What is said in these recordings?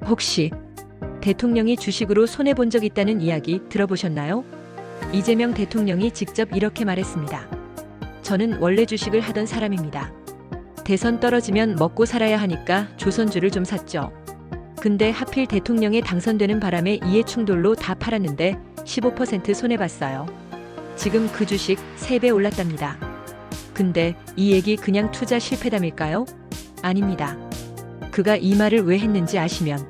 혹시 대통령이 주식으로 손해본 적 있다는 이야기 들어보셨나요? 이재명 대통령이 직접 이렇게 말했습니다. 저는 원래 주식을 하던 사람입니다. 대선 떨어지면 먹고 살아야 하니까 조선주를 좀 샀죠. 근데 하필 대통령에 당선되는 바람에 이해충돌로 다 팔았는데 15% 손해봤어요. 지금 그 주식 3배 올랐답니다. 근데 이 얘기 그냥 투자 실패담일까요? 아닙니다. 그가 이 말을 왜 했는지 아시면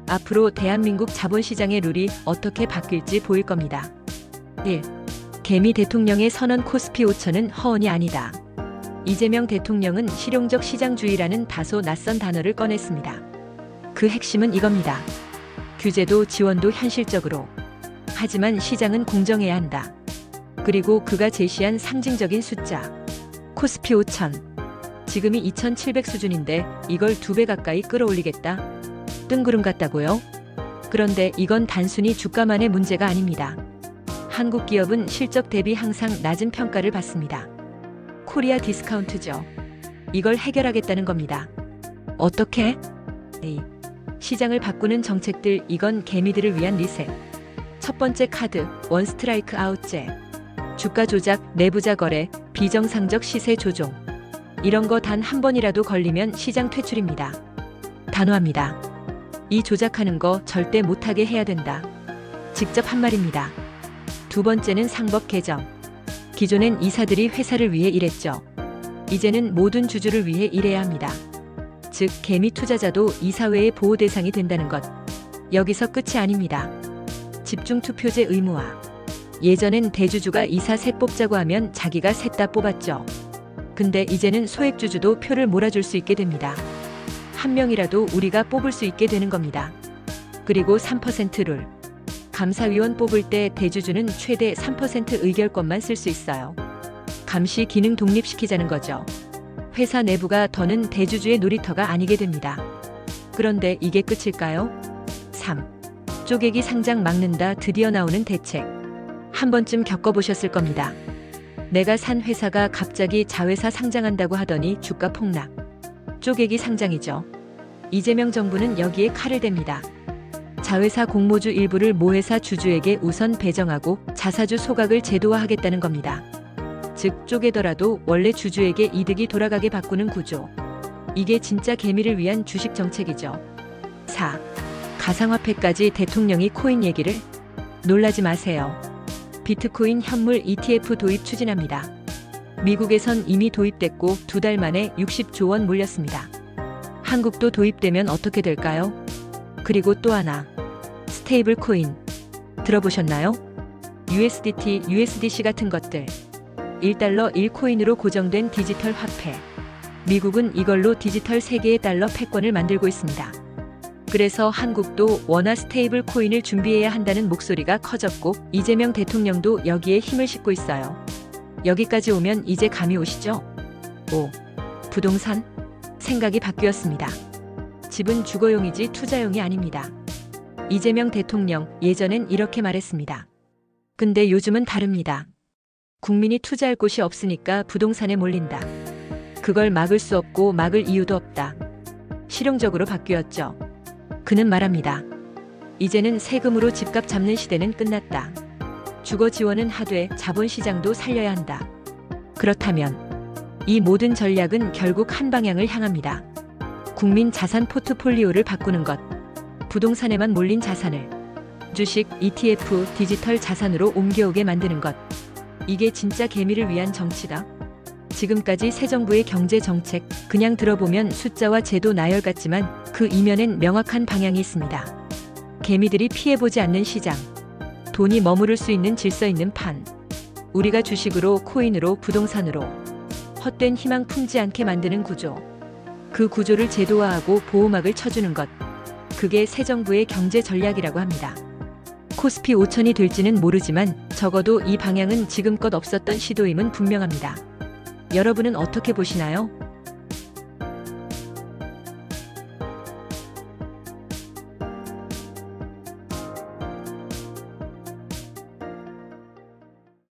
앞으로 대한민국 자본시장의 룰이 어떻게 바뀔지 보일 겁니다. 1. 개미 대통령의 선언 코스피 5천은 허언이 아니다. 이재명 대통령은 실용적 시장주의라는 다소 낯선 단어를 꺼냈습니다. 그 핵심은 이겁니다. 규제도 지원도 현실적으로. 하지만 시장은 공정해야 한다. 그리고 그가 제시한 상징적인 숫자. 코스피 5천. 지금이 2,700 수준인데 이걸 2배 가까이 끌어올리겠다. 뜬구름 같다고요? 그런데 이건 단순히 주가만의 문제가 아닙니다. 한국 기업은 실적 대비 항상 낮은 평가를 받습니다. 코리아 디스카운트죠. 이걸 해결하겠다는 겁니다. 어떻게? 시장을 바꾸는 정책들. 이건 개미들을 위한 리셋. 첫 번째 카드, 원 스트라이크 아웃제. 주가 조작, 내부자 거래, 비정상적 시세 조종. 이런 거 단 한 번이라도 걸리면 시장 퇴출입니다. 단호합니다. 이 조작하는 거 절대 못하게 해야 된다. 직접 한 말입니다. 두 번째는 상법 개정. 기존엔 이사들이 회사를 위해 일했죠. 이제는 모든 주주를 위해 일해야 합니다. 즉 개미 투자자도 이사회의 보호 대상이 된다는 것. 여기서 끝이 아닙니다. 집중투표제 의무화. 예전엔 대주주가 이사 셋 뽑자고 하면 자기가 셋 다 뽑았죠. 근데 이제는 소액주주도 표를 몰아줄 수 있게 됩니다. 한 명이라도 우리가 뽑을 수 있게 되는 겁니다. 그리고 3% 룰. 감사위원 뽑을 때 대주주는 최대 3% 의결권만 쓸 수 있어요. 감시 기능 독립시키자는 거죠. 회사 내부가 더는 대주주의 놀이터가 아니게 됩니다. 그런데 이게 끝일까요? 3. 쪼개기 상장 막는다. 드디어 나오는 대책. 한 번쯤 겪어보셨을 겁니다. 내가 산 회사가 갑자기 자회사 상장한다고 하더니 주가 폭락. 쪼개기 상장이죠. 이재명 정부는 여기에 칼을 댑니다. 자회사 공모주 일부를 모회사 주주에게 우선 배정하고 자사주 소각을 제도화하겠다는 겁니다. 즉 쪼개더라도 원래 주주에게 이득이 돌아가게 바꾸는 구조. 이게 진짜 개미를 위한 주식 정책이죠. 4. 가상화폐까지. 대통령이 코인 얘기를? 놀라지 마세요. 비트코인 현물 ETF 도입 추진합니다. 미국에선 이미 도입됐고 2달 만에 60조 원 몰렸습니다. 한국도 도입되면 어떻게 될까요? 그리고 또 하나. 스테이블 코인. 들어보셨나요? USDT, USDC 같은 것들. 1달러 1코인으로 고정된 디지털 화폐. 미국은 이걸로 디지털 세계의 달러 패권을 만들고 있습니다. 그래서 한국도 원화 스테이블 코인을 준비해야 한다는 목소리가 커졌고 이재명 대통령도 여기에 힘을 싣고 있어요. 여기까지 오면 이제 감이 오시죠? 5. 부동산? 생각이 바뀌었습니다. 집은 주거용이지 투자용이 아닙니다. 이재명 대통령 예전엔 이렇게 말했습니다. 근데 요즘은 다릅니다. 국민이 투자할 곳이 없으니까 부동산에 몰린다. 그걸 막을 수 없고 막을 이유도 없다. 실용적으로 바뀌었죠. 그는 말합니다. 이제는 세금으로 집값 잡는 시대는 끝났다. 주거 지원은 하되 자본시장도 살려야 한다. 그렇다면 이 모든 전략은 결국 한 방향을 향합니다. 국민 자산 포트폴리오를 바꾸는 것. 부동산에만 몰린 자산을 주식, ETF, 디지털 자산으로 옮겨오게 만드는 것. 이게 진짜 개미를 위한 정치다. 지금까지 새 정부의 경제 정책, 그냥 들어보면 숫자와 제도 나열 같지만 그 이면엔 명확한 방향이 있습니다. 개미들이 피해보지 않는 시장. 돈이 머무를 수 있는 질서 있는 판. 우리가 주식으로, 코인으로, 부동산으로 헛된 희망 품지 않게 만드는 구조. 그 구조를 제도화하고 보호막을 쳐주는 것. 그게 새 정부의 경제 전략이라고 합니다. 코스피 5천이 될지는 모르지만 적어도 이 방향은 지금껏 없었던 시도임은 분명합니다. 여러분은 어떻게 보시나요?